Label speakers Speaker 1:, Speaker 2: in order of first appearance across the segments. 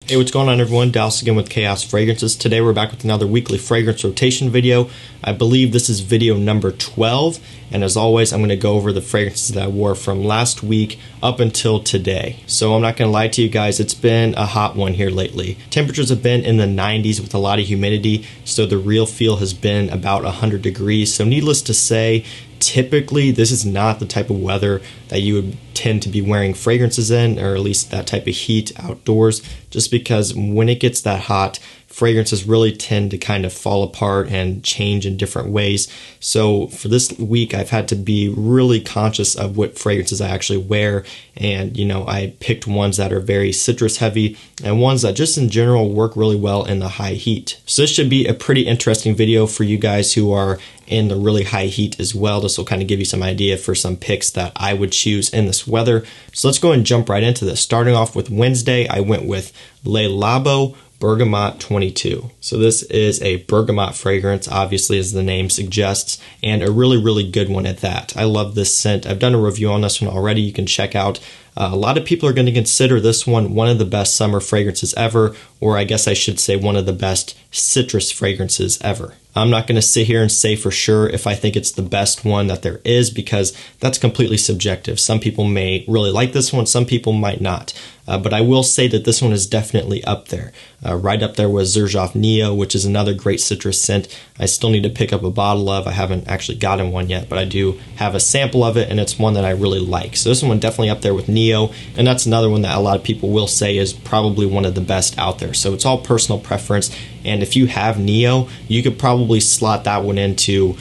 Speaker 1: Hey, what's going on everyone? Dallas again with Chaos Fragrances. Today we're back with another weekly fragrance rotation video. I believe this is video number 12, and as always I'm going to go over the fragrances that I wore from last week up until today. So I'm not going to lie to you guys, it's been a hot one here lately. Temperatures have been in the 90s with a lot of humidity, so the real feel has been about 100 degrees. So needless to say, typically this is not the type of weather that you would tend to be wearing fragrances in, or at least that type of heat outdoors, just because when it gets that hot, fragrances really tend to kind of fall apart and change in different ways. So for this week I've had to be really conscious of what fragrances I actually wear, and I picked ones that are very citrus heavy and ones that just in general work really well in the high heat. So this should be a pretty interesting video for you guys who are in the really high heat as well. This will kind of give you some idea for some picks that I would choose in this weather. So let's go and jump right into this. Starting off with Wednesday, I went with Le Labo Bergamot 22. So this is a bergamot fragrance, obviously, as the name suggests, and a really good one at that. I love this scent. I've done a review on this one already. You can check out. A lot of people are going to consider this one of the best summer fragrances ever, or I guess I should say one of the best citrus fragrances ever. I'm not going to sit here and say for sure if I think it's the best one that there is, because that's completely subjective. Some people may really like this one, some people might not. But I will say that this one is definitely up there. Right up there with Xerjoff Neo, which is another great citrus scent. I still need to pick up a bottle of. I haven't actually gotten one yet, but I do have a sample of it, and it's one that I really like. So this one definitely up there with Neo, and that's another one that a lot of people will say is probably one of the best out there. So it's all personal preference, and if you have Neo, you could probably slot that one into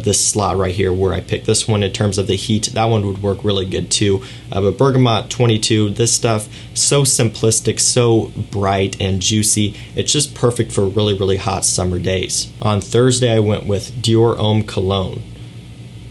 Speaker 1: this slot right here where I picked this one in terms of the heat. That one would work really good too. But Bergamot 22, this stuff, so simplistic, so bright and juicy. It's just perfect for really hot summer days. On Thursday, I went with Dior Homme Cologne.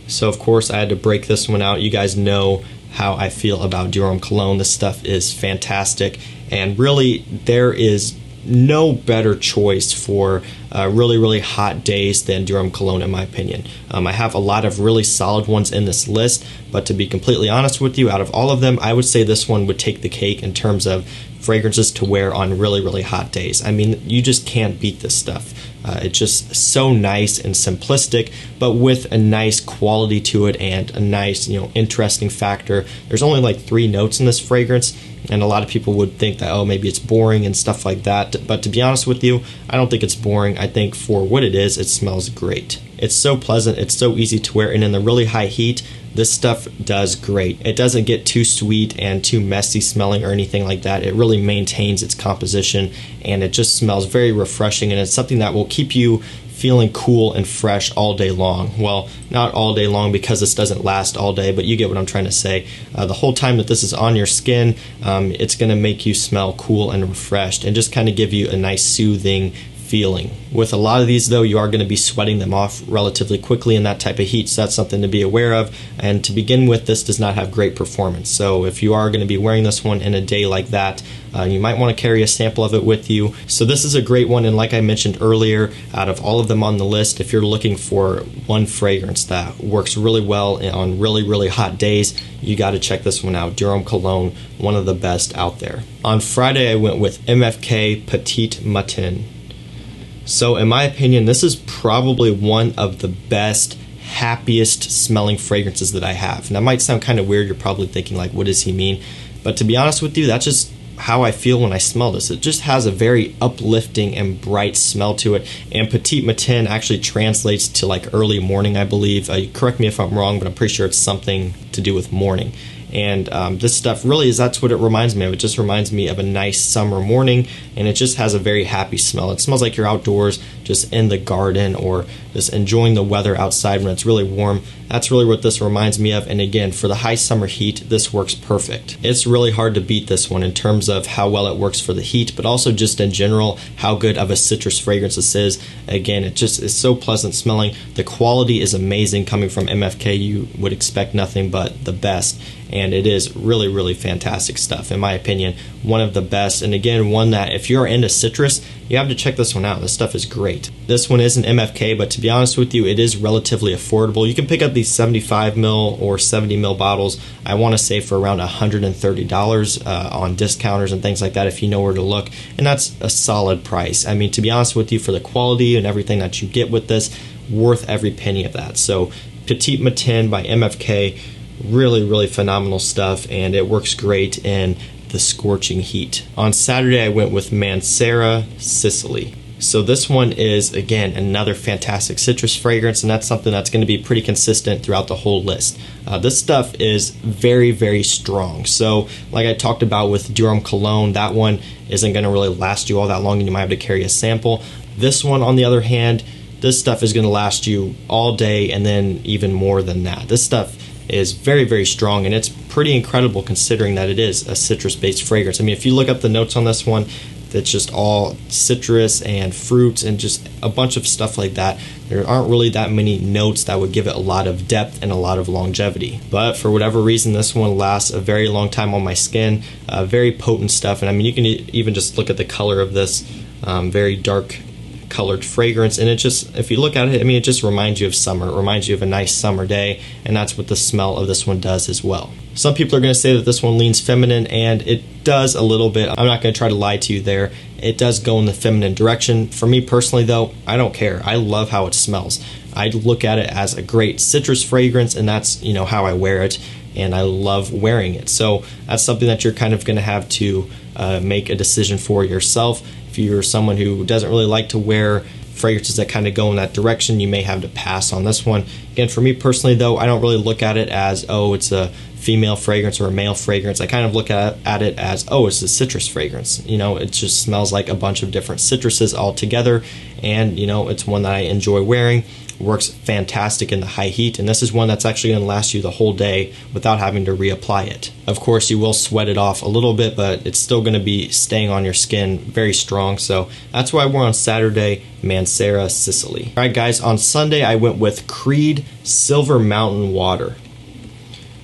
Speaker 1: So of course I had to break this one out. You guys know how I feel about Dior Homme Cologne. This stuff is fantastic, and really there is no better choice for really hot days than Dior Homme Cologne, in my opinion. I have a lot of really solid ones in this list, but to be completely honest with you, out of all of them, I would say this one would take the cake in terms of fragrances to wear on really hot days. I mean, you just can't beat this stuff. It's just so nice and simplistic, but with a nice quality to it and a nice, interesting factor. There's only like 3 notes in this fragrance, and a lot of people would think that, oh, maybe it's boring and stuff like that. But to be honest with you, I don't think it's boring. I think for what it is, it smells great. It's so pleasant, it's so easy to wear, and in the really high heat, this stuff does great. It doesn't get too sweet and too messy smelling or anything like that. It really maintains its composition, and it just smells very refreshing, and it's something that will keep you feeling cool and fresh all day long. Well, not all day long because this doesn't last all day, but you get what I'm trying to say. The whole time that this is on your skin, it's going to make you smell cool and refreshed and just kind of give you a nice soothing feeling. With a lot of these though, you are going to be sweating them off relatively quickly in that type of heat, so that's something to be aware of. And to begin with, this does not have great performance, so if you are going to be wearing this one in a day like that, you might want to carry a sample of it with you. So this is a great one, and like I mentioned earlier, out of all of them on the list, if you're looking for one fragrance that works really well on really hot days, you got to check this one out. Dior Homme Cologne, one of the best out there. On Friday, I went with MFK Petit Matin. So in my opinion, this is probably one of the best, happiest smelling fragrances that I have. And that might sound kind of weird. You're probably thinking like, what does he mean? But to be honest with you, that's just how I feel when I smell this. It just has a very uplifting and bright smell to it. And Petit Matin actually translates to like early morning, I believe. Correct me if I'm wrong, but I'm pretty sure it's something to do with morning. And this stuff really that's what it reminds me of. It just reminds me of a nice summer morning, and it just has a very happy smell. It smells like you're outdoors, just in the garden, or just enjoying the weather outside when it's really warm. That's really what this reminds me of, and again, for the high summer heat, this works perfect. It's really hard to beat this one in terms of how well it works for the heat, but also just in general, how good of a citrus fragrance this is. Again, it just is so pleasant smelling. The quality is amazing coming from MFK. You would expect nothing but the best, and it is really fantastic stuff. In my opinion, one of the best, and again, one that if you're into citrus, you have to check this one out. This stuff is great. great. This one is an MFK, but to be honest with you, it is relatively affordable. You can pick up these 75 ml or 70 ml bottles, I want to say for around $130 on discounters and things like that if you know where to look, and that's a solid price. I mean, to be honest with you, for the quality and everything that you get with this, worth every penny of that. So Petite Matin by MFK, really phenomenal stuff, and it works great in the scorching heat. On Saturday, I went with Mancera Sicily. So this one is, again, another fantastic citrus fragrance, and that's something that's going to be pretty consistent throughout the whole list. This stuff is very strong. So like I talked about with Durham Cologne, that one isn't going to really last you all that long, and you might have to carry a sample. This one, on the other hand, this stuff is going to last you all day and then even more than that. This stuff is very strong, and it's pretty incredible considering that it is a citrus-based fragrance. I mean, if you look up the notes on this one, that's just all citrus and fruits and just a bunch of stuff like that. There aren't really that many notes that would give it a lot of depth and a lot of longevity. But for whatever reason, this one lasts a very long time on my skin. Very potent stuff, and I mean, you can even just look at the color of this, very dark colored fragrance, and it just, if you look at it, I mean, it just reminds you of summer. It reminds you of a nice summer day, and that's what the smell of this one does as well. Some people are going to say that this one leans feminine, and it does a little bit. I'm not going to try to lie to you there. It does go in the feminine direction. For me personally, though, I don't care. I love how it smells. I look at it as a great citrus fragrance, and that's, you know, how I wear it, and I love wearing it. So that's something that you're kind of going to have to make a decision for yourself. If you're someone who doesn't really like to wear fragrances that kind of go in that direction, you may have to pass on this one. Again, for me personally, though, I don't really look at it as, oh, it's a female fragrance or a male fragrance. I kind of look at it as, oh, it's a citrus fragrance. You know, it just smells like a bunch of different citruses all together, and, you know, it's one that I enjoy wearing. Works fantastic in the high heat, and this is one that's actually going to last you the whole day without having to reapply it. Of course, you will sweat it off a little bit, but it's still going to be staying on your skin very strong. So that's why I wore on Saturday Mancera Sicily. All right, guys, on Sunday I went with Creed Silver Mountain Water.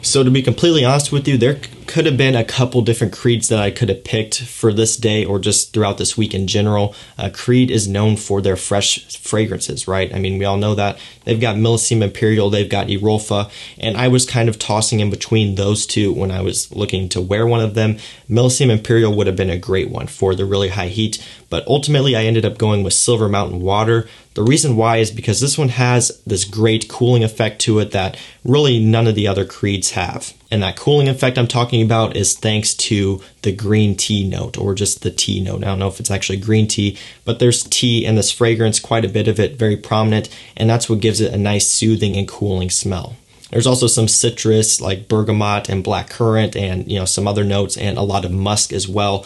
Speaker 1: So to be completely honest with you, there could have been a couple different Creeds that I could have picked for this day or just throughout this week in general. Creed is known for their fresh fragrances, right? I mean, we all know that. They've got Millésime Imperial, they've got Irolfa, and I was kind of tossing in between those two when I was looking to wear one of them. Millésime Imperial would have been a great one for the really high heat, but ultimately I ended up going with Silver Mountain Water. The reason why is because this one has this great cooling effect to it that really none of the other Creeds have. And that cooling effect I'm talking about is thanks to the green tea note, or just the tea note. I don't know if it's actually green tea, but there's tea in this fragrance, quite a bit of it, very prominent, and that's what gives it a nice soothing and cooling smell. There's also some citrus like bergamot and blackcurrant, and, you know, some other notes, and a lot of musk as well.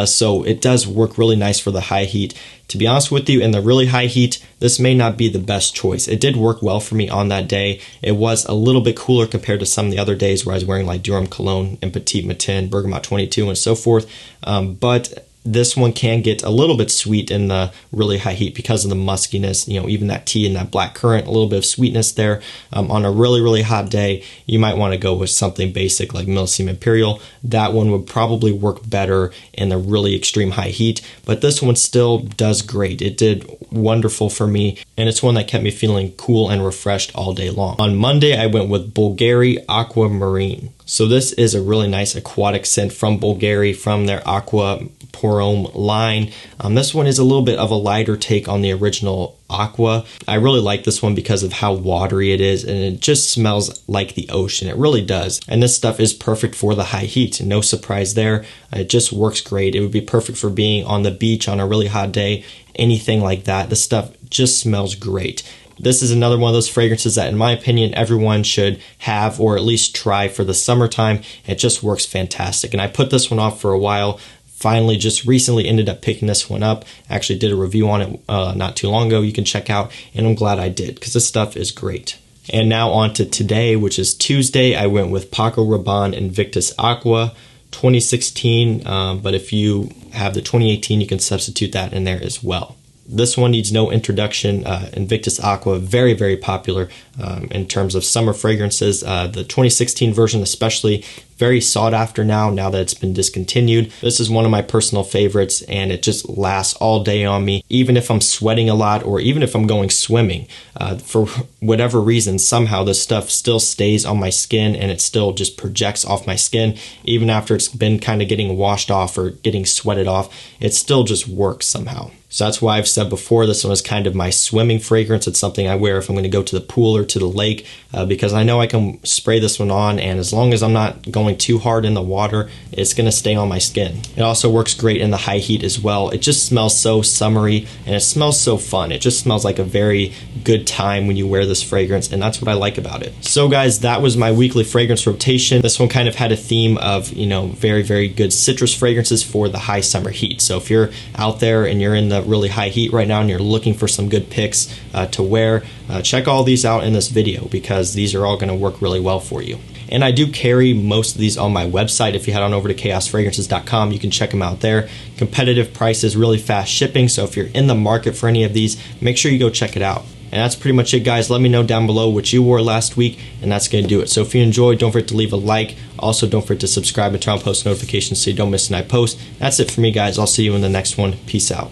Speaker 1: So it does work really nice for the high heat. To be honest with you, in the really high heat, this may not be the best choice. It did work well for me on that day. It was a little bit cooler compared to some of the other days where I was wearing like Durham Cologne and Petite Matin, Bergamot 22, and so forth. But this one can get a little bit sweet in the really high heat because of the muskiness, you know, even that tea and that black currant, a little bit of sweetness there. On a really hot day, you might want to go with something basic like Millésime Imperial. That one would probably work better in the really extreme high heat, but this one still does great. It did wonderful for me, and it's one that kept me feeling cool and refreshed all day long. On Monday, I went with Bulgari Aquamarine. So this is a really nice aquatic scent from Bulgari, from their Aqua Porome line. This one is a little bit of a lighter take on the original Aqua. I really like this one because of how watery it is, and it just smells like the ocean. It really does. And this stuff is perfect for the high heat. No surprise there. It just works great. It would be perfect for being on the beach on a really hot day, anything like that. This stuff just smells great. This is another one of those fragrances that, in my opinion, everyone should have or at least try for the summertime. It just works fantastic. And I put this one off for a while. Finally, just recently ended up picking this one up. Actually did a review on it not too long ago. You can check out, and I'm glad I did because this stuff is great. And now on to today, which is Tuesday. I went with Paco Rabanne Invictus Aqua 2016, but if you have the 2018, you can substitute that in there as well. This one needs no introduction. Invictus Aqua, very popular in terms of summer fragrances. The 2016 version especially very sought after now that it's been discontinued. This is one of my personal favorites, and it just lasts all day on me, even if I'm sweating a lot or even if I'm going swimming. For whatever reason, somehow this stuff still stays on my skin, and it still just projects off my skin. Even after it's been kind of getting washed off or getting sweated off, it still just works somehow. So that's why I've said before, this one is kind of my swimming fragrance. It's something I wear if I'm going to go to the pool or to the lake, because I know I can spray this one on, and as long as I'm not going too hard in the water, it's going to stay on my skin. It also works great in the high heat as well. It just smells so summery, and it smells so fun. It just smells like a very good time when you wear this fragrance, and that's what I like about it. So guys, that was my weekly fragrance rotation. This one kind of had a theme of, very, very good citrus fragrances for the high summer heat. So if you're out there and you're in the really high heat right now and you're looking for some good picks to wear, check all these out in this video, because these are all going to work really well for you. And I do carry most of these on my website. If you head on over to chaosfragrances.com, you can check them out there. Competitive prices, really fast shipping. So if you're in the market for any of these, make sure you go check it out. And that's pretty much it, guys. Let me know down below what you wore last week, and that's going to do it. So if you enjoyed, don't forget to leave a like. Also, don't forget to subscribe and turn on post notifications so you don't miss an I post. That's it for me, guys. I'll see you in the next one. Peace out.